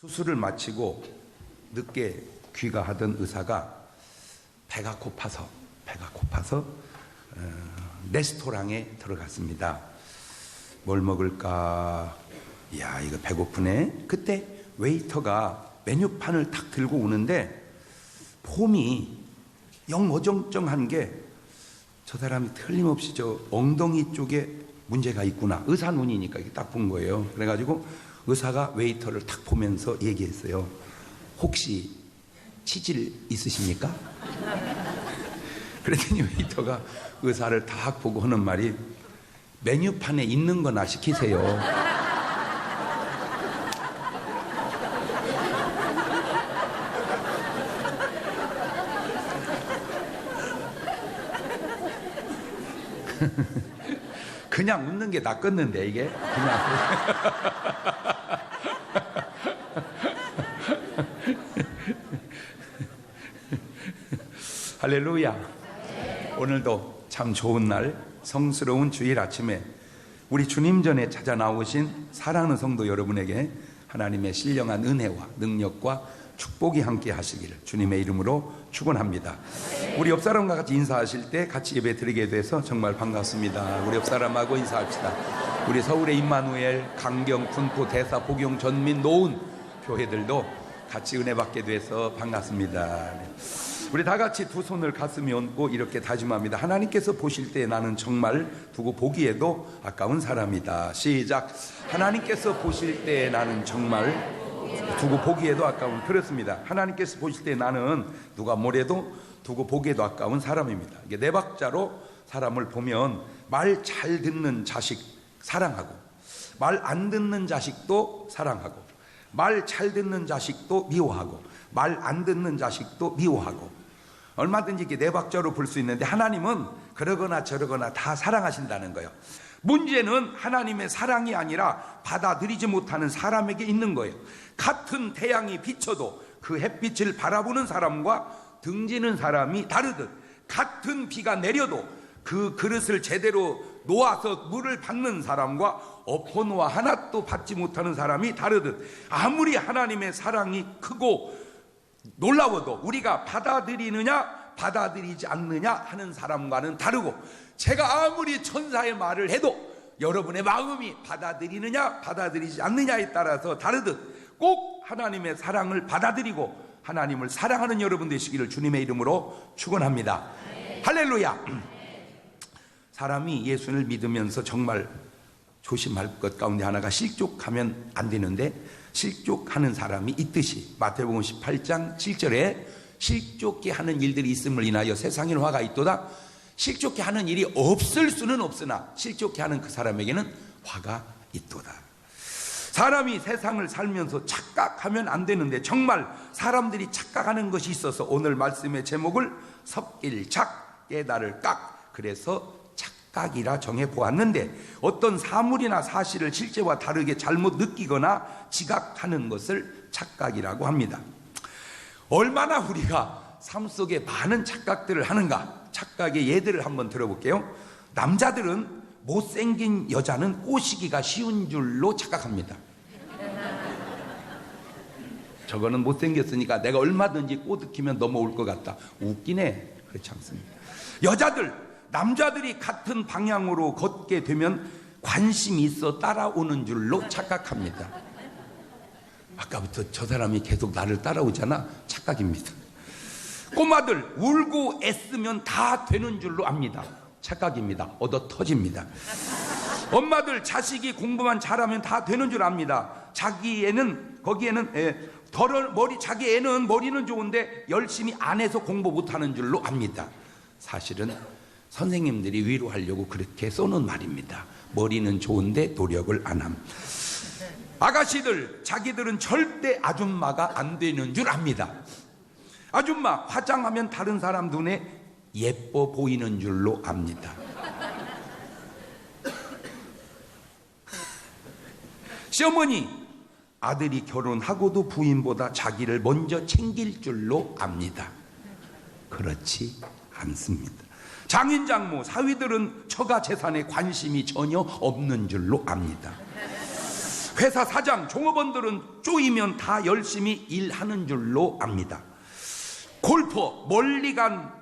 수술을 마치고 늦게 귀가하던 의사가 배가 고파서 레스토랑에 들어갔습니다. 뭘 먹을까? 이야, 이거 배고프네. 그때 웨이터가 메뉴판을 탁 들고 오는데 폼이 영 어정쩡한 게 저 사람이 틀림없이 저 엉덩이 쪽에 문제가 있구나. 의사 눈이니까 이게 딱 본 거예요. 그래가지고 의사가 웨이터를 탁 보면서 얘기했어요. 혹시 치질 있으십니까? 그랬더니 웨이터가 의사를 딱 보고 하는 말이 메뉴판에 있는 거나 시키세요. 그냥 웃는 게 낫겠는데 이게 그냥 할렐루야. 오늘도 참 좋은 날, 성스러운 주일 아침에 우리 주님 전에 찾아 나오신 사랑하는 성도 여러분에게 하나님의 신령한 은혜와 능력과 축복이 함께 하시기를 주님의 이름으로 축원합니다. 우리 옆 사람과 같이 인사하실 때 같이 예배 드리게 돼서 정말 반갑습니다. 우리 옆 사람하고 인사합시다. 우리 서울의 임마누엘, 강경, 군포, 대사, 복용, 전민, 노은 교회들도 같이 은혜 받게 돼서 반갑습니다. 우리 다 같이 두 손을 가슴에 얹고 이렇게 다짐합니다. 하나님께서 보실 때 나는 정말 두고 보기에도 아까운 사람이다. 시작. 하나님께서 보실 때 나는 정말 두고 보기에도 아까운, 그렇습니다. 하나님께서 보실 때 나는 누가 뭐래도 두고 보기에도 아까운 사람입니다. 이게 네 박자로 사람을 보면 말 잘 듣는 자식 사랑하고, 말 안 듣는 자식도 사랑하고, 말 잘 듣는 자식도 미워하고, 말 안 듣는 자식도 미워하고, 얼마든지 이게 네 박자로 볼 수 있는데 하나님은 그러거나 저러거나 다 사랑하신다는 거예요. 문제는 하나님의 사랑이 아니라 받아들이지 못하는 사람에게 있는 거예요. 같은 태양이 비쳐도 그 햇빛을 바라보는 사람과 등지는 사람이 다르듯, 같은 비가 내려도 그 그릇을 제대로 놓아서 물을 받는 사람과 엎어놓아 하나도 받지 못하는 사람이 다르듯, 아무리 하나님의 사랑이 크고 놀라워도 우리가 받아들이느냐 받아들이지 않느냐 하는 사람과는 다르고, 제가 아무리 천사의 말을 해도 여러분의 마음이 받아들이느냐 받아들이지 않느냐에 따라서 다르듯 꼭 하나님의 사랑을 받아들이고 하나님을 사랑하는 여러분 되시기를 주님의 이름으로 축원합니다. 할렐루야. 사람이 예수를 믿으면서 정말 조심할 것 가운데 하나가 실족하면 안 되는데, 실족하는 사람이 있듯이 마태복음 18장 7절에 실족케 하는 일들이 있음을 인하여 세상에 화가 있도다. 실족케 하는 일이 없을 수는 없으나 실족케 하는 그 사람에게는 화가 있도다. 사람이 세상을 살면서 착각하면 안 되는데 정말 사람들이 착각하는 것이 있어서 오늘 말씀의 제목을 섭길 착 깨달을 깍, 그래서 착각이라 정해보았는데, 어떤 사물이나 사실을 실제와 다르게 잘못 느끼거나 지각하는 것을 착각이라고 합니다. 얼마나 우리가 삶 속에 많은 착각들을 하는가, 착각의 예들을 한번 들어볼게요. 남자들은 못생긴 여자는 꼬시기가 쉬운 줄로 착각합니다. 저거는 못생겼으니까 내가 얼마든지 꼬드키면 넘어올 것 같다. 웃기네. 그렇지 않습니다. 남자들이 같은 방향으로 걷게 되면 관심이 있어 따라오는 줄로 착각합니다. 아까부터 저 사람이 계속 나를 따라오잖아. 착각입니다. 꼬마들 울고 애쓰면 다 되는 줄로 압니다. 착각입니다. 얻어 터집니다. 엄마들 자식이 공부만 잘하면 다 되는 줄 압니다. 자기 애는 머리는 좋은데 열심히 안 해서 공부 못하는 줄로 압니다. 사실은 선생님들이 위로하려고 그렇게 쏘는 말입니다. 머리는 좋은데 노력을 안 함. 아가씨들 자기들은 절대 아줌마가 안 되는 줄 압니다. 아줌마 화장하면 다른 사람 눈에 예뻐 보이는 줄로 압니다. 시어머니 아들이 결혼하고도 부인보다 자기를 먼저 챙길 줄로 압니다. 그렇지 않습니다. 장인 장모 사위들은 처가 재산에 관심이 전혀 없는 줄로 압니다. 회사 사장, 종업원들은 쪼이면 다 열심히 일하는 줄로 압니다. 골퍼, 멀리 간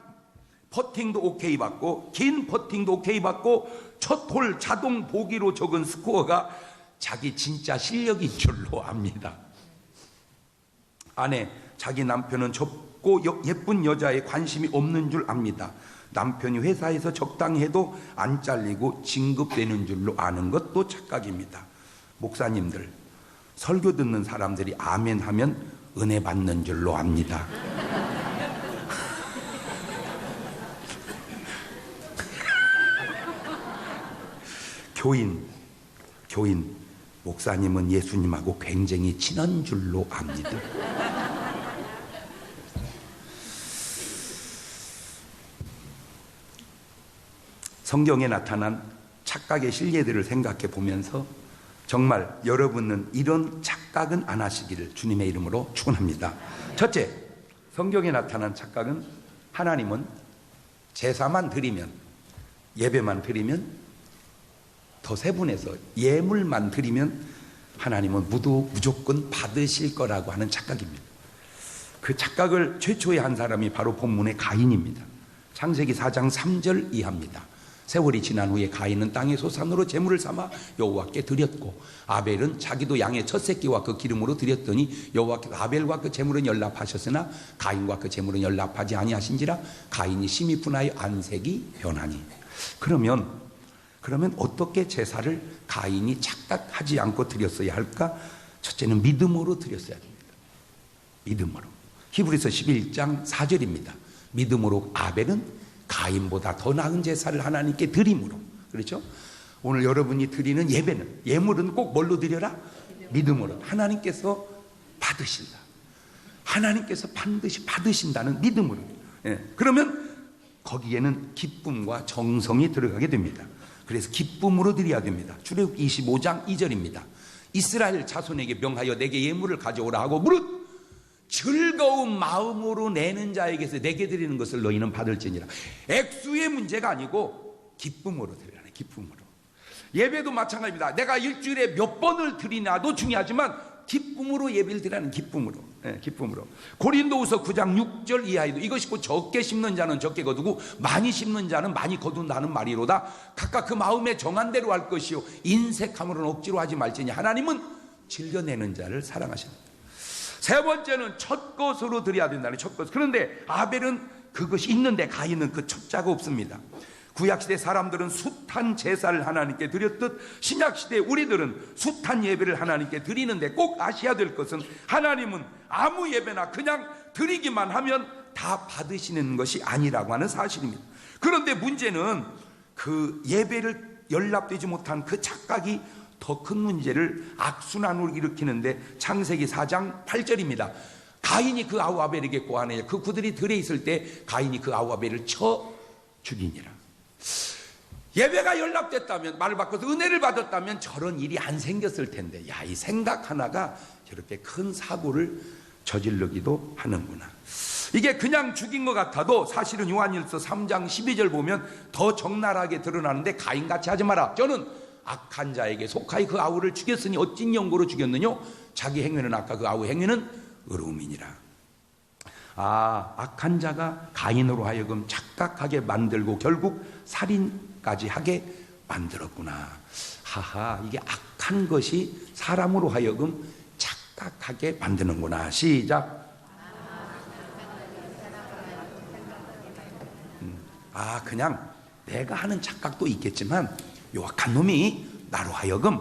퍼팅도 오케이 받고 긴 퍼팅도 오케이 받고 첫 홀 자동 보기로 적은 스코어가 자기 진짜 실력인 줄로 압니다. 아내, 자기 남편은 젊고 예쁜 여자에 관심이 없는 줄 압니다. 남편이 회사에서 적당히 해도 안 잘리고 진급되는 줄로 아는 것도 착각입니다. 목사님들, 설교 듣는 사람들이 아멘 하면 은혜 받는 줄로 압니다. 교인, 목사님은 예수님하고 굉장히 친한 줄로 압니다. 성경에 나타난 착각의 실례들을 생각해 보면서 정말 여러분은 이런 착각은 안 하시기를 주님의 이름으로 축원합니다. 첫째, 성경에 나타난 착각은 하나님은 제사만 드리면, 예배만 드리면, 더 세분해서 예물만 드리면 하나님은 무조건 받으실 거라고 하는 착각입니다. 그 착각을 최초에 한 사람이 바로 본문의 가인입니다. 창세기 4장 3절 이하입니다. 세월이 지난 후에 가인은 땅의 소산으로 제물을 삼아 여호와께 드렸고 아벨은 자기도 양의 첫 새끼와 그 기름으로 드렸더니 여호와께서 아벨과 그 제물은 연락하셨으나 가인과 그 제물은 연락하지 아니하신지라 가인이 심히 분하여 안색이 변하니. 그러면 어떻게 제사를 가인이 착각하지 않고 드렸어야 할까? 첫째는 믿음으로 드렸어야 됩니다. 믿음으로. 히브리서 11장 4절입니다. 믿음으로 아벨은 가인보다 더 나은 제사를 하나님께 드림으로. 그렇죠? 오늘 여러분이 드리는 예배는, 예물은 꼭 뭘로 드려라? 믿음으로. 하나님께서 받으신다. 하나님께서 반드시 받으신다는 믿음으로. 그러면 거기에는 기쁨과 정성이 들어가게 됩니다. 그래서 기쁨으로 드려야 됩니다. 출애굽기 25장 2절입니다. 이스라엘 자손에게 명하여 내게 예물을 가져오라 하고 무릇 즐거운 마음으로 내는 자에게서 내게 드리는 것을 너희는 받을지니라. 액수의 문제가 아니고 기쁨으로 드리라네. 기쁨으로. 예배도 마찬가지입니다. 내가 일주일에 몇 번을 드리냐도 중요하지만 기쁨으로 예배를 드리라는 기쁨으로. 기쁨으로. 고린도후서 9장 6절 이하에도 이것이 곧 적게 심는 자는 적게 거두고 많이 심는 자는 많이 거둔다는 말이로다. 각각 그 마음에 정한 대로 할 것이요 인색함으로는 억지로 하지 말지니 하나님은 즐겨내는 자를 사랑하신다. 세 번째는 첫 것으로 드려야 된다는 첫 것. 그런데 아벨은 그것이 있는데 가인은 그 첫 자가 없습니다. 구약시대 사람들은 숱한 제사를 하나님께 드렸듯 신약시대 우리들은 숱한 예배를 하나님께 드리는데 꼭 아셔야 될 것은 하나님은 아무 예배나 그냥 드리기만 하면 다 받으시는 것이 아니라고 하는 사실입니다. 그런데 문제는 그 예배를 연락되지 못한 그 착각이 더 큰 문제를 악순환으로 일으키는데 창세기 4장 8절입니다. 가인이 그 아우 아벨에게 고하네. 그 그들이 들에 있을 때 가인이 그 아우 아벨을 쳐 죽이니라. 예배가 연락됐다면, 말을 바꿔서 은혜를 받았다면 저런 일이 안 생겼을 텐데, 야, 이 생각 하나가 저렇게 큰 사고를 저지르기도 하는구나. 이게 그냥 죽인 것 같아도 사실은 요한일서 3장 12절 보면 더 적나라하게 드러나는데 가인같이 하지 마라. 저는 악한 자에게 속하여 그 아우를 죽였으니 어찐 연고로 죽였느뇨? 자기 행위는 악하 그 아우 행위는 의로움이니라. 아, 악한 자가 가인으로 하여금 착각하게 만들고 결국 살인까지 하게 만들었구나. 하하, 이게 악한 것이 사람으로 하여금 착각하게 만드는구나. 시작. 아, 그냥 내가 하는 착각도 있겠지만 요 악한 놈이 나로 하여금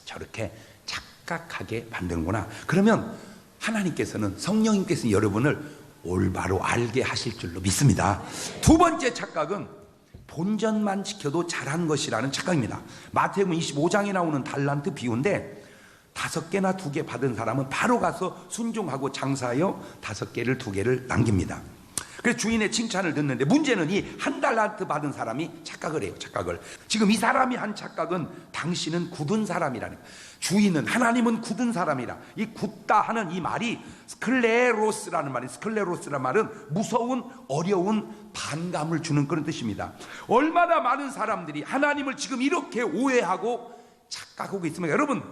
저렇게 착각하게 만드는구나. 그러면 하나님께서는, 성령님께서는 여러분을 올바로 알게 하실 줄로 믿습니다. 두 번째 착각은 본전만 지켜도 잘한 것이라는 착각입니다. 마태복음 25장에 나오는 달란트 비유인데 5개나 2개 받은 사람은 바로 가서 순종하고 장사하여 5개를 2개를 남깁니다. 그래서 주인의 칭찬을 듣는데 문제는 이 1달란트 받은 사람이 착각을 해요. 착각을. 지금 이 사람이 한 착각은 당신은 굳은 사람이라는 거예요. 주인은, 하나님은 굳은 사람이라. 이 굳다 하는 이 말이 스클레로스라는 말이, 스클레로스라는 말은 무서운, 어려운 반감을 주는 그런 뜻입니다. 얼마나 많은 사람들이 하나님을 지금 이렇게 오해하고 착각하고 있습니까? 여러분,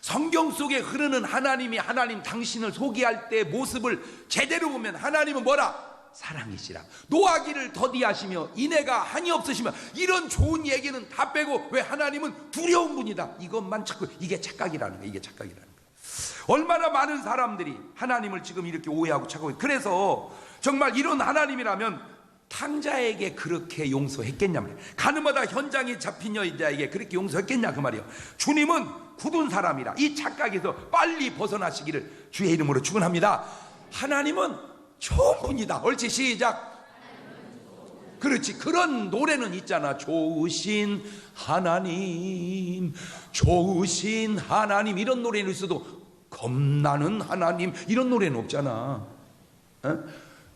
성경 속에 흐르는 하나님이 하나님 당신을 소개할 때 모습을 제대로 보면 하나님은 뭐라? 사랑이시라. 노하기를 더디하시며 인애가 한이 없으시며, 이런 좋은 얘기는 다 빼고 왜 하나님은 두려운 분이다, 이것만 자꾸, 이게 착각이라는 거예요. 이게 착각이라는 거예요. 얼마나 많은 사람들이 하나님을 지금 이렇게 오해하고 착각해요. 그래서 정말 이런 하나님이라면 탕자에게 그렇게 용서했겠냐 말이에요. 가늠하다 현장에 잡힌 여자에게 그렇게 용서했겠냐 그 말이에요. 주님은 굳은 사람이라 이 착각에서 빨리 벗어나시기를 주의 이름으로 축원합니다. 하나님은 좋은 분이다. 옳지, 시작. 그렇지. 그런 노래는 있잖아. 좋으신 하나님, 좋으신 하나님, 이런 노래는 있어도 겁나는 하나님, 이런 노래는 없잖아.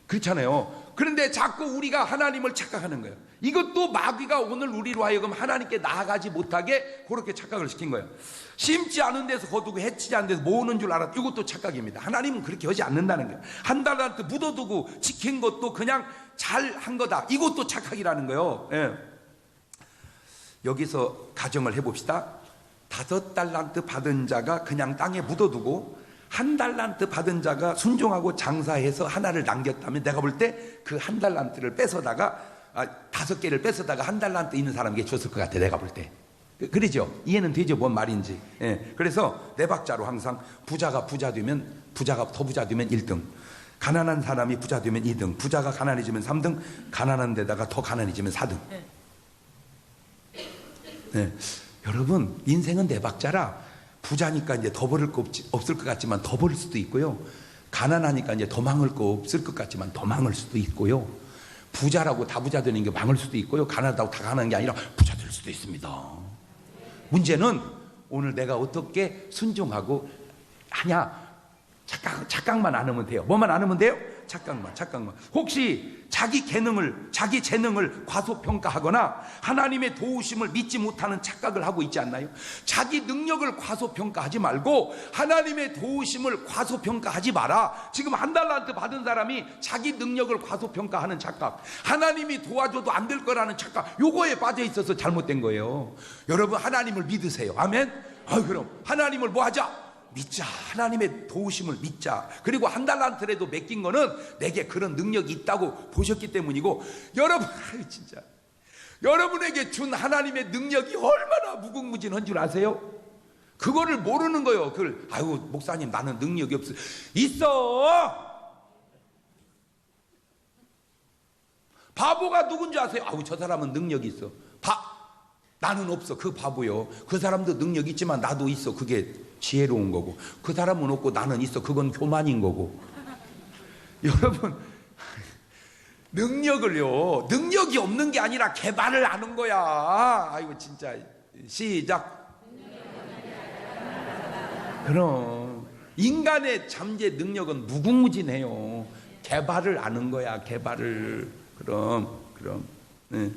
그렇잖아요. 그런데 자꾸 우리가 하나님을 착각하는 거예요. 이것도 마귀가 오늘 우리로 하여금 하나님께 나아가지 못하게 그렇게 착각을 시킨 거예요. 심지 않은 데서 거두고 해치지 않은 데서 모으는 줄 알았다. 이것도 착각입니다. 하나님은 그렇게 하지 않는다는 거예요. 한 달란트 묻어두고 지킨 것도 그냥 잘한 거다. 이것도 착각이라는 거예요. 예. 여기서 가정을 해봅시다. 5달란트 받은 자가 그냥 땅에 묻어두고 1달란트 받은 자가 순종하고 장사해서 하나를 남겼다면, 내가 볼 때 그 1달란트를 뺏어다가 5개를 뺏어다가 1달란트 있는 사람에게 줬을 것 같아. 내가 볼 때. 그러죠? 이해는 되죠? 뭔 말인지. 예. 그래서 네 박자로 항상 부자가 부자 되면, 부자가 더 부자 되면 1등, 가난한 사람이 부자 되면 2등, 부자가 가난해지면 3등, 가난한 데다가 더 가난해지면 4등. 예. 여러분, 인생은 네 박자라. 부자니까 이제 더 벌을 거 없을 것 같지만 더 벌 수도 있고요. 가난하니까 이제 더 망할 거 없을 것 같지만 더 망할 수도 있고요. 부자라고 다 부자 되는 게 망할 수도 있고요. 가난하다고 다 가난한 게 아니라 부자 될 수도 있습니다. 문제는 오늘 내가 어떻게 순종하고 하냐. 착각만 안 하면 돼요. 뭐만 안 하면 돼요? 착각만. 혹시 자기 재능을 과소평가하거나 하나님의 도우심을 믿지 못하는 착각을 하고 있지 않나요? 자기 능력을 과소평가하지 말고 하나님의 도우심을 과소평가하지 마라. 지금 1달란트 받은 사람이 자기 능력을 과소평가하는 착각, 하나님이 도와줘도 안 될 거라는 착각, 요거에 빠져 있어서 잘못된 거예요. 여러분, 하나님을 믿으세요. 아멘. 그럼 하나님을 뭐 하자? 믿자. 하나님의 도우심을 믿자. 그리고 1달란트라도 맡긴 거는 내게 그런 능력이 있다고 보셨기 때문이고, 여러분, 진짜 여러분에게 준 하나님의 능력이 얼마나 무궁무진한 줄 아세요? 그거를 모르는 거예요. 목사님, 나는 능력이 없어. 있어. 바보가 누군지 아세요? 저 사람은 능력이 있어. 나는 없어. 그 바보요. 그 사람도 능력이 있지만 나도 있어. 그게 지혜로운 거고. 그 사람은 없고 나는 있어. 그건 교만인 거고. 여러분, 능력이 없는 게 아니라 개발을 하는 거야. 진짜. 시작. 그럼 인간의 잠재 능력은 무궁무진해요. 개발을 아는 거야. 개발을. 그럼 네.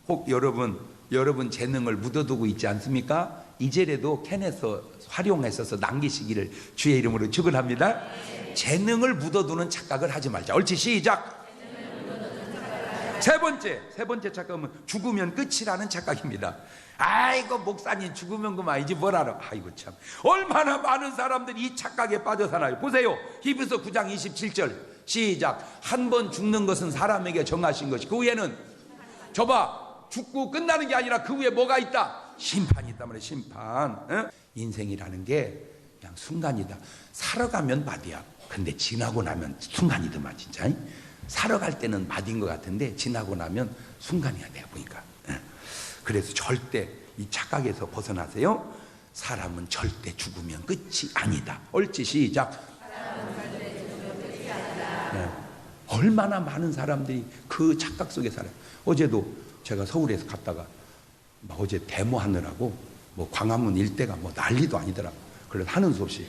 혹 여러분 재능을 묻어두고 있지 않습니까? 이제라도 캔에서 활용했어서 남기시기를 주의 이름으로 축원합니다. 재능을 묻어두는 착각을 하지 말자. 옳지, 시작. 세 번째 착각은 죽으면 끝이라는 착각입니다. 목사님 죽으면 그만이지 뭘 알아. 참, 얼마나 많은 사람들이 이 착각에 빠져 살아요. 보세요, 히브리서 9장 27절 시작. 한 번 죽는 것은 사람에게 정하신 것이, 그 후에는 죽고 끝나는 게 아니라 그 후에 뭐가 있다? 심판이 있단 말이에요. 심판. 인생이라는 게 그냥 순간이다. 살아가면 마디야. 근데 지나고 나면 순간이더만. 진짜 살아갈 때는 마디인 것 같은데 지나고 나면 순간이야, 내가 보니까. 그래서 절대 이 착각에서 벗어나세요. 사람은 절대 죽으면 끝이 아니다. 옳지, 시작. 얼마나 많은 사람들이 그 착각 속에 살아요. 어제도 제가 서울에서 갔다가 어제 데모하느라고 광화문 일대가 난리도 아니더라고. 그래서 하는 수 없이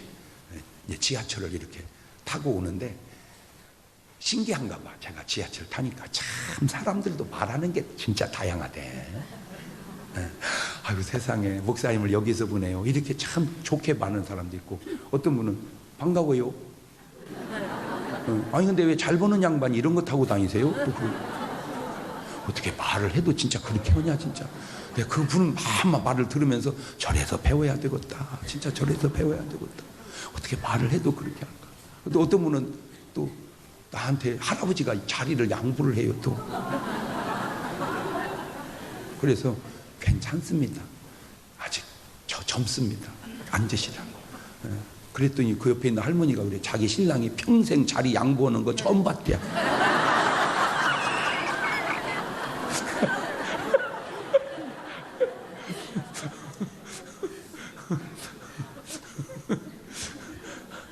지하철을 이렇게 타고 오는데 신기한가 봐. 제가 지하철 타니까 참 사람들도 말하는 게 진짜 다양하대. 세상에, 목사님을 여기서 보내요. 이렇게 참 좋게 많은 사람도 있고, 어떤 분은 반가워요. 근데 왜 잘 보는 양반이 이런 거 타고 다니세요? 어떻게 말을 해도 진짜 그렇게 하냐 진짜. 근데 그분은 막 말을 들으면서 저래서 배워야 되겠다. 진짜 저래서 배워야 되겠다. 어떻게 말을 해도 그렇게 할까. 근데 어떤 분은 또 나한테 할아버지가 자리를 양보를 해요 또. 그래서 괜찮습니다. 아직 저 젊습니다. 앉으시라고. 그랬더니 그 옆에 있는 할머니가 그래. 자기 신랑이 평생 자리 양보하는 거 처음 봤대요.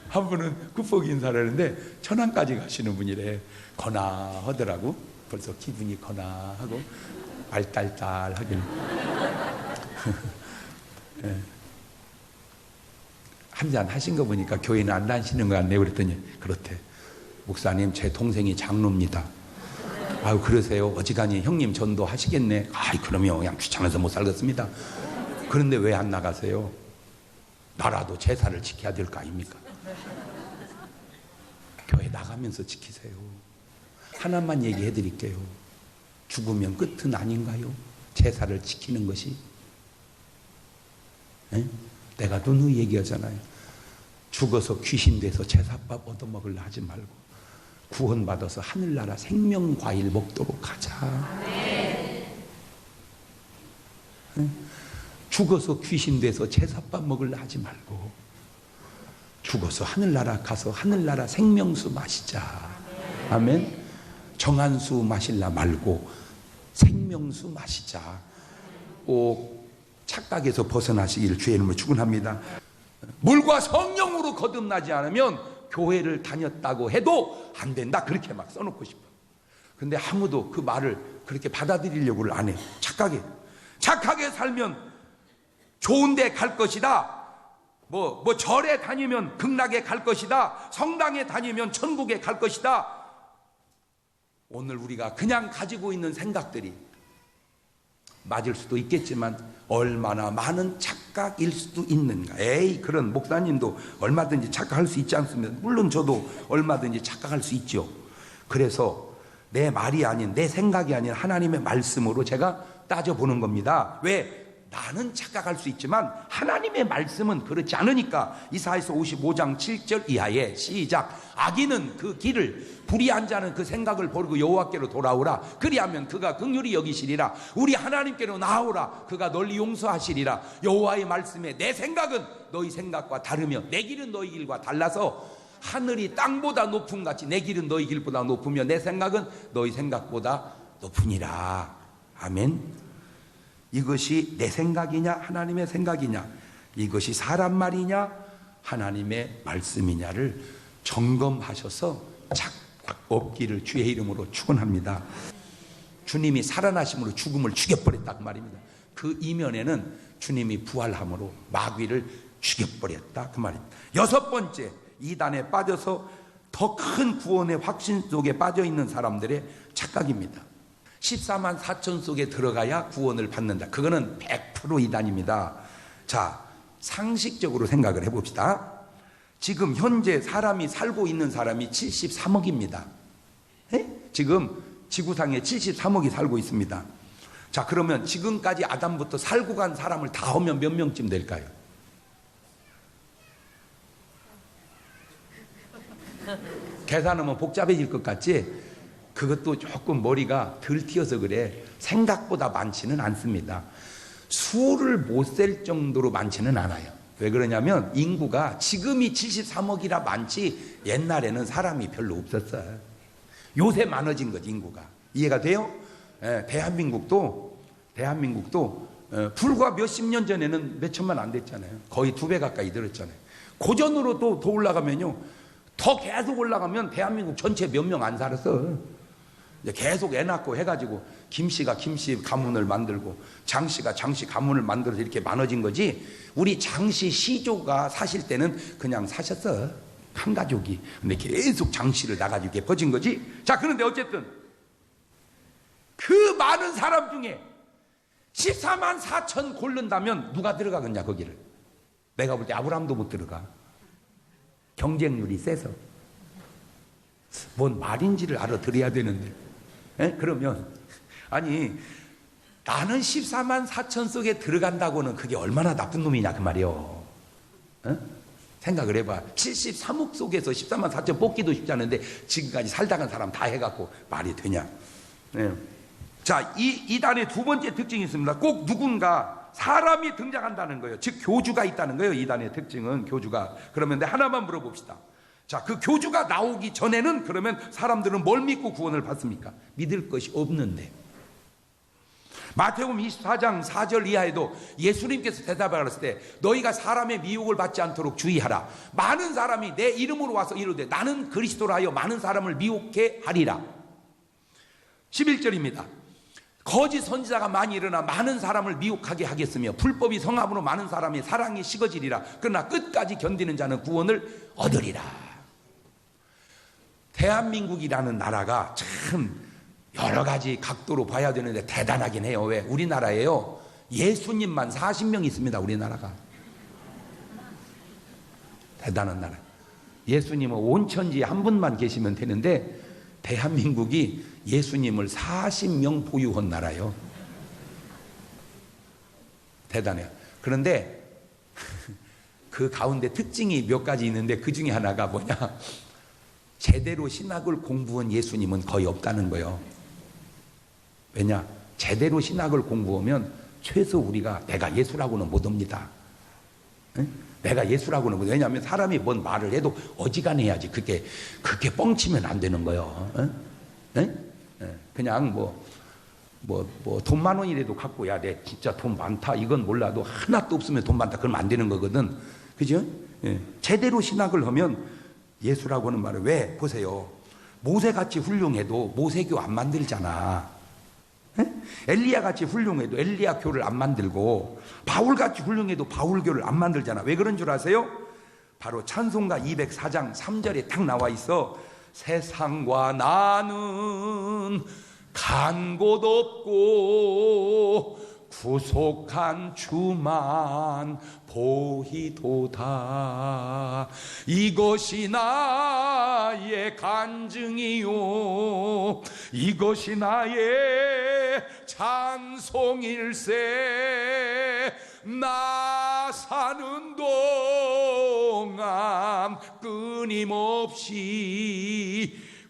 한 분은 국복 인사를 하는데 천안까지 가시는 분이래. 거나하더라고. 벌써 기분이 거나하고 알딸딸하긴. 네. 한잔 하신 거 보니까 교회는 안 다니시는 거 같네요. 그랬더니 그렇대. 목사님 제 동생이 장로입니다. 아유 그러세요. 어지간히 형님 전도 하시겠네. 아이 그러면 그냥 귀찮아서 못 살겠습니다. 그런데 왜 안 나가세요? 나라도 제사를 지켜야 될 거 아닙니까? 교회 나가면서 지키세요. 하나만 얘기해 드릴게요. 죽으면 끝은 아닌가요? 제사를 지키는 것이. 에? 내가 누누이 얘기하잖아요. 죽어서 귀신 돼서 제사밥 얻어먹으려 하지 말고 구원받아서 하늘나라 생명과일 먹도록 하자. 에? 죽어서 귀신 돼서 제사밥 먹으려 하지 말고 죽어서 하늘나라 가서 하늘나라 생명수 마시자. 아멘. 정한수 마실라 말고 생명수 마시자. 꼭 착각에서 벗어나시기를 주의 이름으로 축원합니다. 물과 성령으로 거듭나지 않으면 교회를 다녔다고 해도 안 된다. 그렇게 막 써놓고 싶어. 근데 아무도 그 말을 그렇게 받아들이려고를 안 해. 착하게 살면 좋은데 갈 것이다. 뭐 절에 다니면 극락에 갈 것이다. 성당에 다니면 천국에 갈 것이다. 오늘 우리가 그냥 가지고 있는 생각들이 맞을 수도 있겠지만 얼마나 많은 착각일 수도 있는가. 에이 그런 목사님도 얼마든지 착각할 수 있지 않습니까? 물론 저도 얼마든지 착각할 수 있죠. 그래서 내 말이 아닌 내 생각이 아닌 하나님의 말씀으로 제가 따져보는 겁니다. 왜? 나는 착각할 수 있지만 하나님의 말씀은 그렇지 않으니까. 이사야서 55장 7절 이하에 시작. 악인은 그 길을 불의한 자는 그 생각을 버리고 여호와께로 돌아오라. 그리하면 그가 긍휼히 여기시리라. 우리 하나님께로 나아오라. 그가 널리 용서하시리라. 여호와의 말씀에 내 생각은 너희 생각과 다르며 내 길은 너희 길과 달라서 하늘이 땅보다 높음 같이 내 길은 너희 길보다 높으며 내 생각은 너희 생각보다 높으니라. 아멘. 이것이 내 생각이냐 하나님의 생각이냐, 이것이 사람 말이냐 하나님의 말씀이냐를 점검하셔서 착각 없기를 주의 이름으로 축원합니다. 주님이 살아나심으로 죽음을 죽여버렸다 그 말입니다. 그 이면에는 주님이 부활함으로 마귀를 죽여버렸다 그 말입니다. 여섯 번째, 이단에 빠져서 더 큰 구원의 확신 속에 빠져있는 사람들의 착각입니다. 14만 4천 속에 들어가야 구원을 받는다. 그거는 100% 이단입니다. 자, 상식적으로 생각을 해봅시다. 지금 현재 사람이 살고 있는 사람이 73억입니다. 지금 지구상에 73억이 살고 있습니다. 자, 그러면 지금까지 아담부터 살고 간 사람을 다 하면 몇 명쯤 될까요? 계산하면 복잡해질 것 같지? 그것도 조금 머리가 덜 튀어서 그래. 생각보다 많지는 않습니다. 수를 못 셀 정도로 많지는 않아요. 왜 그러냐면 인구가 지금이 73억이라 많지 옛날에는 사람이 별로 없었어요. 요새 많아진 거지 인구가. 이해가 돼요? 대한민국도 불과 몇십 년 전에는 몇 천만 안 됐잖아요. 거의 2배 가까이 늘었잖아요. 고전으로 또 더 올라가면요, 더 계속 올라가면 대한민국 전체 몇 명 안 살았어. 이제 계속 애 낳고 해가지고 김씨가 김씨 가문을 만들고 장씨가 장씨 가문을 만들어서 이렇게 많아진 거지. 우리 장씨 시조가 사실 때는 그냥 사셨어, 한 가족이. 근데 계속 장씨를 나가지고 이렇게 퍼진 거지. 자, 그런데 어쨌든 그 많은 사람 중에 14만 4천 고른다면 누가 들어가겠냐 거기를? 내가 볼 때 아브라함도 못 들어가. 경쟁률이 세서. 뭔 말인지를 알아들어야 되는데. 그러면 아니, 나는 14만 4천 속에 들어간다고는 그게 얼마나 나쁜 놈이냐 그 말이요. 어? 생각을 해봐. 73억 속에서 14만 4천 뽑기도 쉽지 않은데 지금까지 살다 간 사람 다 해갖고 말이 되냐. 네. 자, 이단의 두 번째 특징이 있습니다. 꼭 누군가 사람이 등장한다는 거예요. 즉 교주가 있다는 거예요. 이단의 특징은 교주가. 그러면 하나만 물어봅시다. 자, 그 교주가 나오기 전에는 그러면 사람들은 뭘 믿고 구원을 받습니까? 믿을 것이 없는데. 마태복음 24장 4절 이하에도 예수님께서 대답하셨을 때 너희가 사람의 미혹을 받지 않도록 주의하라. 많은 사람이 내 이름으로 와서 이르되 나는 그리스도라 하여 많은 사람을 미혹해 하리라. 11절입니다. 거짓 선지자가 많이 일어나 많은 사람을 미혹하게 하겠으며 불법이 성함으로 많은 사람의 사랑이 식어지리라. 그러나 끝까지 견디는 자는 구원을 얻으리라. 대한민국이라는 나라가 참 여러 가지 각도로 봐야 되는데 대단하긴 해요. 왜? 우리나라에요, 예수님만 40명 있습니다. 우리나라가 대단한 나라. 예수님은 온 천지에 한 분만 계시면 되는데 대한민국이 예수님을 40명 보유한 나라예요. 대단해요. 그런데 그 가운데 특징이 몇 가지 있는데 그 중에 하나가 뭐냐, 제대로 신학을 공부한 예수님은 거의 없다는 거예요. 왜냐? 제대로 신학을 공부하면 최소 우리가 내가 예수라고는 못 옵니다. 응? 내가 예수라고는 못. 왜냐하면 사람이 뭔 말을 해도 어지간해야지. 그게 뻥치면 안 되는 거예요. 응? 응? 그냥 돈 10,000원이라도 갖고, 야, 내 진짜 돈 많다, 이건 몰라도 하나도 없으면 돈 많다, 그러면 안 되는 거거든. 그죠? 예. 제대로 신학을 하면 예수라고는 말을. 왜? 보세요. 모세같이 훌륭해도 모세교 안 만들잖아. 엘리야같이 훌륭해도 엘리야교를 안 만들고, 바울같이 훌륭해도 바울교를 안 만들잖아. 왜 그런 줄 아세요? 바로 찬송가 204장 3절에 딱 나와 있어. 세상과 나는 간 곳 없고 구속한 주만 보이도다. 이것이 나의 간증이요 이것이 나의 찬송일세. 나 사는 동안 끊임없이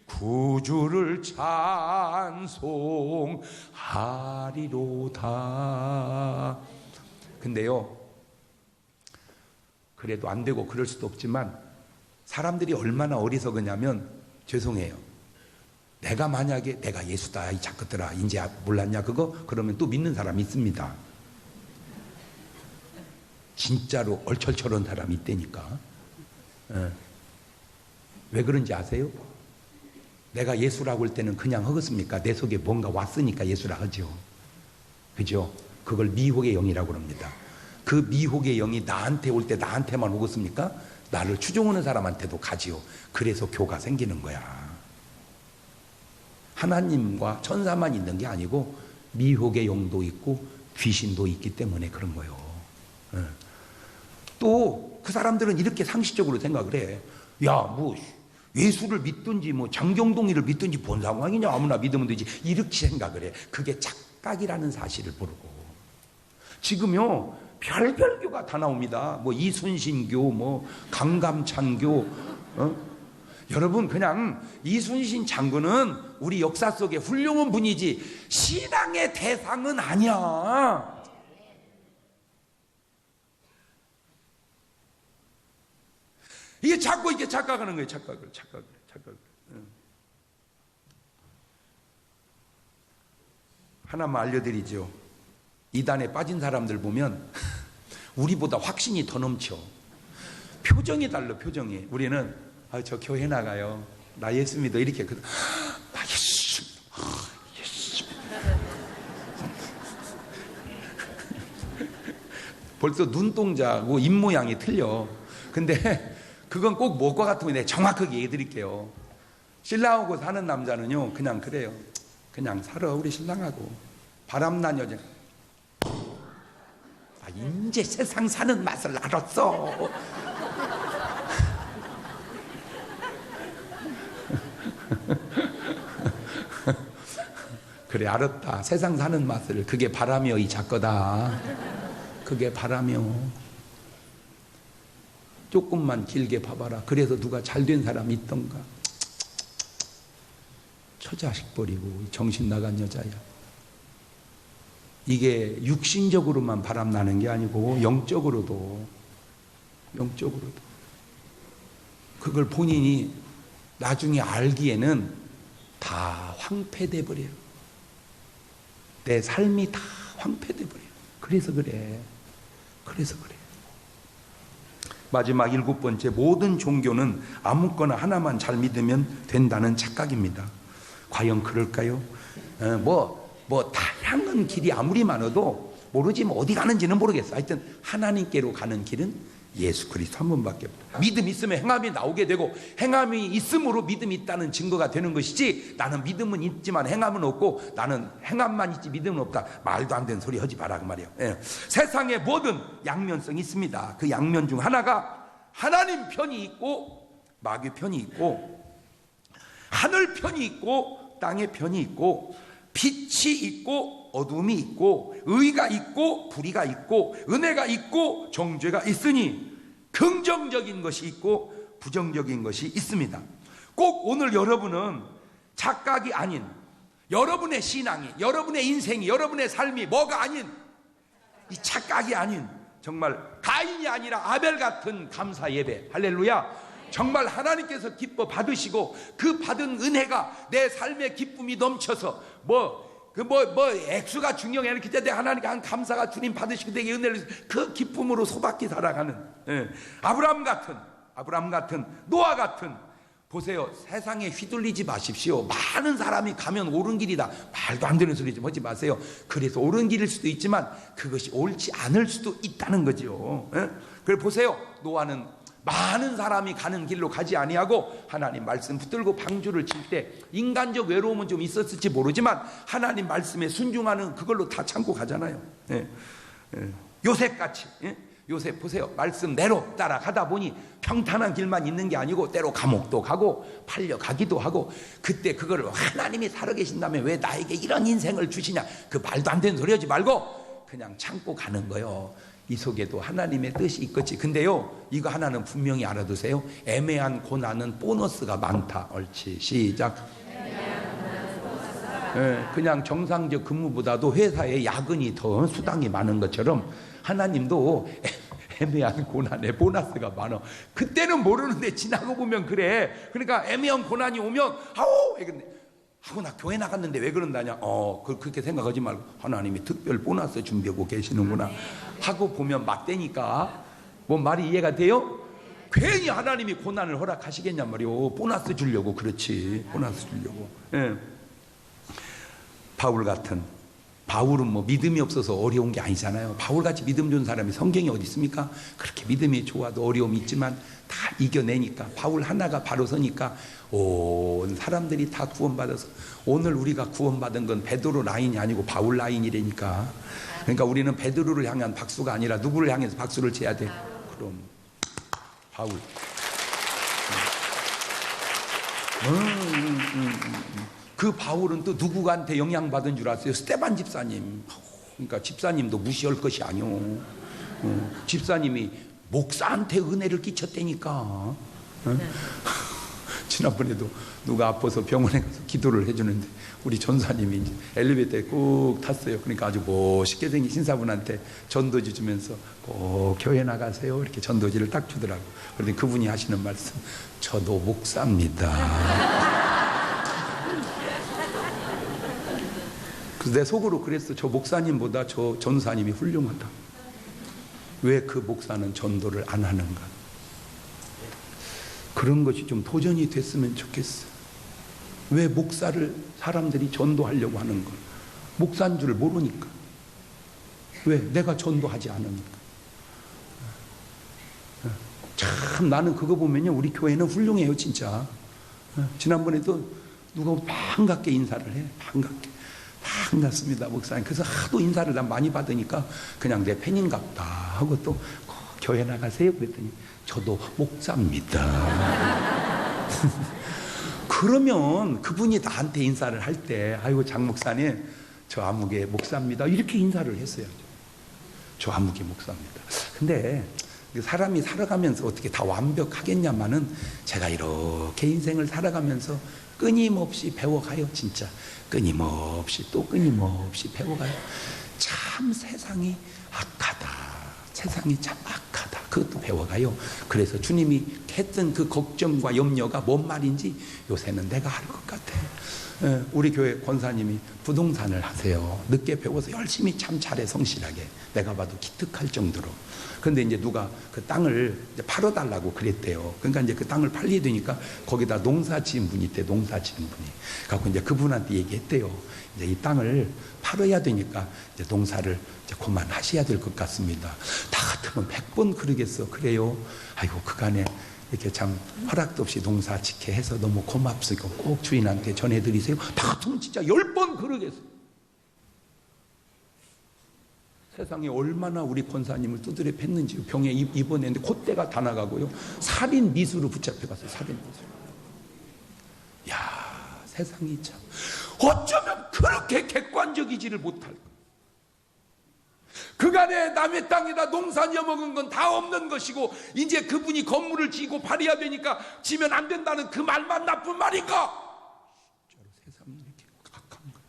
구주를 찬송하리로다. 근데요, 그래도 안 되고 그럴 수도 없지만 사람들이 얼마나 어리석으냐면, 죄송해요, 내가 만약에 내가 예수다 이 자식들아 이제 몰랐냐 그거? 그러면 또 믿는 사람이 있습니다. 진짜로 얼철철한 사람이 있다니까. 왜 그런지 아세요? 내가 예수라고 할 때는 그냥 하겠습니까? 내 속에 뭔가 왔으니까 예수라 하죠. 그죠? 그걸 미혹의 영이라고 합니다. 그 미혹의 영이 나한테 올 때 나한테만 오겠습니까? 나를 추종하는 사람한테도 가지요. 그래서 교가 생기는 거야. 하나님과 천사만 있는 게 아니고 미혹의 영도 있고 귀신도 있기 때문에 그런 거예요. 또 그 사람들은 이렇게 상식적으로 생각을 해. 야, 뭐 예수를 믿든지 뭐 장경동이를 믿든지 뭔 상황이냐, 아무나 믿으면 되지, 이렇게 생각을 해. 그게 착각이라는 사실을 모르고. 지금요 별별 교가 다 나옵니다. 뭐 이순신교, 뭐 강감찬교. 여러분, 그냥 이순신 장군은 우리 역사 속에 훌륭한 분이지 신앙의 대상은 아니야. 이게 자꾸 이게 착각하는 거예요. 착각을. 하나만 알려드리죠. 이단에 빠진 사람들 보면 우리보다 확신이 더 넘쳐. 표정이 달라, 표정이. 우리는 저 교회 나가요, 나 예수 믿어, 이렇게. 나 예수, 예수. 벌써 눈동자하고 입모양이 틀려. 근데 그건 꼭 뭐과 같으면 내가 정확하게 얘기해 드릴게요. 신랑하고 사는 남자는요 그냥 그래요. 그냥 살아, 우리 신랑하고. 바람난 여자, 이제 세상 사는 맛을 알았어. 그래, 알았다. 세상 사는 맛을. 그게 바라며 이 작거다. 그게 바라며. 조금만 길게 봐봐라. 그래서 누가 잘된 사람이 있던가. 처자식 버리고 정신 나간 여자야. 이게 육신적으로만 바람나는 게 아니고 영적으로도 그걸 본인이 나중에 알기에는 다 황폐돼 버려요. 내 삶이 다 황폐돼 버려요. 그래서 그래. 마지막 7번째, 모든 종교는 아무거나 하나만 잘 믿으면 된다는 착각입니다. 과연 그럴까요? 다양한 길이 아무리 많아도 모르지 어디 가는지는 모르겠어. 하여튼 하나님께로 가는 길은 예수 그리스도 한 분밖에 없다. 믿음 있으면 행함이 나오게 되고, 행함이 있음으로 믿음이 있다는 증거가 되는 것이지, 나는 믿음은 있지만 행함은 없고, 나는 행함만 있지 믿음은 없다, 말도 안 되는 소리 하지 마라 그 말이에요. 세상에 뭐든 양면성이 있습니다. 그 양면 중 하나가 하나님 편이 있고 마귀 편이 있고, 하늘 편이 있고 땅의 편이 있고, 빛이 있고 어둠이 있고, 의가 있고 불의가 있고, 은혜가 있고 정죄가 있으니 긍정적인 것이 있고 부정적인 것이 있습니다. 꼭 오늘 여러분은 착각이 아닌, 여러분의 신앙이, 여러분의 인생이, 여러분의 삶이 뭐가 아닌, 이 착각이 아닌 정말 가인이 아니라 아벨 같은 감사 예배, 할렐루야, 정말 하나님께서 기뻐 받으시고 그 받은 은혜가 내 삶의 기쁨이 넘쳐서 액수가 중요해 않기 때문에 하나님께 한 감사가 주님 받으시고 되게 은혜를, 그 기쁨으로 소박히 살아가는 아브라함 같은 노아 같은, 보세요. 세상에 휘둘리지 마십시오. 많은 사람이 가면 옳은 길이다, 말도 안 되는 소리 좀 하지 마세요. 그래서 옳은 길일 수도 있지만 그것이 옳지 않을 수도 있다는 거죠. 그래 보세요. 노아는 많은 사람이 가는 길로 가지 아니하고 하나님 말씀 붙들고 방주를 칠 때 인간적 외로움은 좀 있었을지 모르지만 하나님 말씀에 순종하는 그걸로 다 참고 가잖아요. 요셉같이, 요셉 보세요. 말씀대로 따라가다 보니 평탄한 길만 있는 게 아니고 때로 감옥도 가고 팔려가기도 하고, 그때 그거를 하나님이 살아계신다면 왜 나에게 이런 인생을 주시냐, 그 말도 안 되는 소리 하지 말고 그냥 참고 가는 거예요. 이 속에도 하나님의 뜻이 있겠지. 근데요, 이거 하나는 분명히 알아두세요. 애매한 고난은 보너스가 많다. 옳지, 시작. 그냥 정상적 근무보다도 회사에 야근이 더 수당이 많은 것처럼 하나님도 애매한 고난에 보너스가 많아. 그때는 모르는데 지나고 보면 그래. 그러니까 애매한 고난이 오면 하고 나 교회 나갔는데 왜 그런다냐, 그렇게 생각하지 말고 하나님이 특별 보너스 준비하고 계시는구나 하고 보면 맞대니까. 뭐 말이 이해가 돼요? 괜히 하나님이 고난을 허락하시겠냔 말이요. 보너스 주려고. 그렇지, 보너스 주려고. 바울은 뭐 믿음이 없어서 어려운 게 아니잖아요. 바울같이 믿음 좋은 사람이 성경에 어디 있습니까? 그렇게 믿음이 좋아도 어려움이 있지만 다 이겨내니까, 바울 하나가 바로 서니까 온 사람들이 다 구원받아서, 오늘 우리가 구원받은 건 베드로 라인이 아니고 바울 라인이라니까. 그러니까 우리는 베드로를 향한 박수가 아니라 누구를 향해서 박수를 쳐야 돼? 그럼 바울. 그 바울은 또 누구한테 영향받은 줄 아세요? 스데반 집사님. 그러니까 집사님도 무시할 것이 아니오. 집사님이 목사한테 은혜를 끼쳤다니까. 지난번에도 누가 아파서 병원에 가서 기도를 해주는데 우리 전사님이 이제 엘리베이터에 꾹 탔어요. 그러니까 아주 멋있게 생긴 신사분한테 전도지 주면서 꼭 교회 나가세요, 이렇게 전도지를 딱 주더라고. 그런데 그분이 하시는 말씀, 저도 목사입니다. 그래서 내 속으로 그랬어. 저 목사님보다 저 전사님이 훌륭하다. 왜 그 목사는 전도를 안 하는가? 그런 것이 좀 도전이 됐으면 좋겠어. 왜 목사를 사람들이 전도하려고 하는 걸? 목사인 줄 모르니까. 왜? 내가 전도하지 않으니까. 참 나는 그거 보면요, 우리 교회는 훌륭해요 진짜. 지난번에도 누가 반갑게 인사를 해. 반갑습니다 목사님. 그래서 하도 인사를 난 많이 받으니까 그냥 내 팬인갑다 하고 또 교회 나가세요 그랬더니 저도 목사입니다. 그러면 그분이 나한테 인사를 할 때, 아이고 장 목사님, 저 아무개 목사입니다, 이렇게 인사를 했어야죠. 저 아무개 목사입니다. 근데 사람이 살아가면서 어떻게 다 완벽하겠냐마는, 제가 이렇게 인생을 살아가면서 끊임없이 배워가요. 진짜 끊임없이 또 끊임없이 배워가요. 참 세상이 악하다, 세상이 참 악하다, 그것도 배워가요. 그래서 주님이 했던 그 걱정과 염려가 뭔 말인지 요새는 내가 알 것 같아요. 우리 교회 권사님이 부동산을 하세요. 늦게 배워서 열심히 참 잘해, 성실하게. 내가 봐도 기특할 정도로. 그런데 이제 누가 그 땅을 이제 팔아달라고 그랬대요. 그러니까 이제 그 땅을 팔리게 되니까 거기다 농사 지은 분이 있대, 농사 지은 분이. 그래서 이제 그분한테 얘기했대요. 이제 이 땅을 팔아야 되니까 이제 농사를 이제 그만하셔야 될 것 같습니다. 다 같으면 100번 그러겠어. 그래요. 아이고, 그간에 이렇게 참 허락도 없이 농사 짓게 해서 너무 고맙습니다. 꼭 주인한테 전해드리세요. 다 같으면 진짜 10번 그러겠어. 세상에 얼마나 우리 권사님을 두드려 팼는지. 병에 입원했는데 콧대가 다 나가고요. 살인 미수로 붙잡혀갔어요. 살인 미수. 야, 세상이 참 어쩌면 그렇게 객관적이지를 못할까. 그간에 남의 땅에다 농사 지어먹은 건 다 없는 것이고, 이제 그분이 건물을 지고 팔아야 되니까 지면 안 된다는 그 말만 나쁜 말인가? 진짜로 세상이 이렇게 악한가?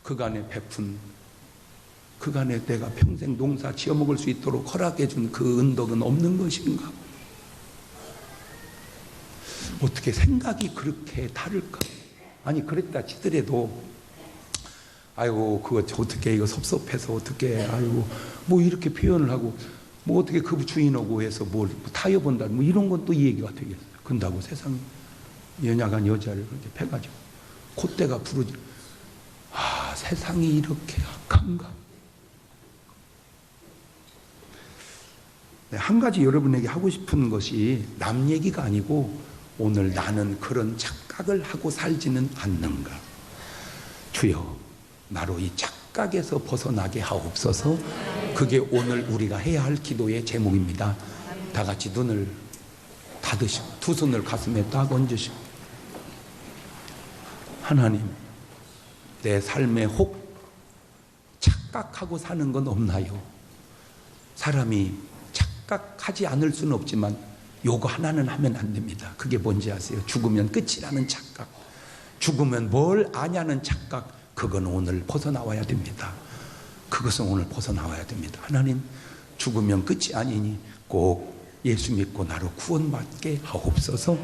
그간에 베푼, 그간에 내가 평생 농사 지어먹을 수 있도록 허락해 준 그 은덕은 없는 것인가? 어떻게 생각이 그렇게 다를까? 아니, 그랬다 치더라도 아이고, 그거 어떻게, 이거 섭섭해서 어떻게, 아이고, 뭐 이렇게 표현을 하고, 뭐 어떻게 그 주인하고 해서 뭘 타협한다, 뭐 이런 건 또 이 얘기가 되겠어요. 근다고 세상에 연약한 여자를 그렇게 패가지고 콧대가 부러지. 아, 세상이 이렇게 악한가? 네, 한 가지 여러분에게 하고 싶은 것이 남 얘기가 아니고, 오늘 나는 그런 착각을 하고 살지는 않는가? 주여, 나로 이 착각에서 벗어나게 하옵소서. 그게 오늘 우리가 해야 할 기도의 제목입니다. 다 같이 눈을 닫으시고 두 손을 가슴에 딱 얹으시고, 하나님, 내 삶에 혹 착각하고 사는 건 없나요? 사람이 착각하지 않을 수는 없지만 요거 하나는 하면 안 됩니다. 그게 뭔지 아세요? 죽으면 끝이라는 착각, 죽으면 뭘 아냐는 착각. 그건 오늘 벗어나와야 됩니다. 그것은 오늘 벗어나와야 됩니다. 하나님, 죽으면 끝이 아니니 꼭 예수 믿고 나로 구원받게 하옵소서.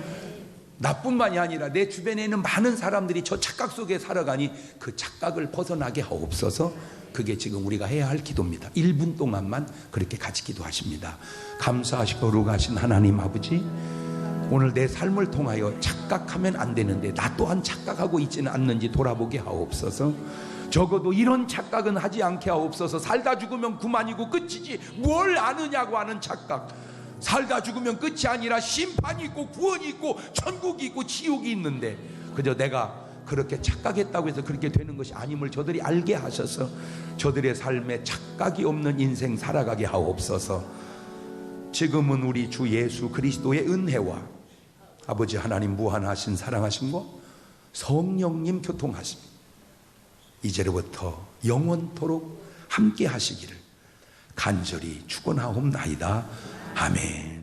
나뿐만이 아니라 내 주변에 있는 많은 사람들이 저 착각 속에 살아가니 그 착각을 벗어나게 하옵소서. 그게 지금 우리가 해야 할 기도입니다. 1분 동안만 그렇게 같이 기도하십니다. 감사하시고 거룩하신 하나님 아버지, 오늘 내 삶을 통하여 착각하면 안 되는데 나 또한 착각하고 있지는 않는지 돌아보게 하옵소서. 적어도 이런 착각은 하지 않게 하옵소서. 살다 죽으면 그만이고 끝이지 뭘 아느냐고 하는 착각. 살다 죽으면 끝이 아니라 심판이 있고 구원이 있고 천국이 있고 지옥이 있는데, 그저 내가 그렇게 착각했다고 해서 그렇게 되는 것이 아님을 저들이 알게 하셔서 저들의 삶에 착각이 없는 인생 살아가게 하옵소서. 지금은 우리 주 예수 그리스도의 은혜와 아버지 하나님 무한하신 사랑하심과 성령님 교통하심, 이제로부터 영원토록 함께 하시기를 간절히 축원하옵나이다. 아멘.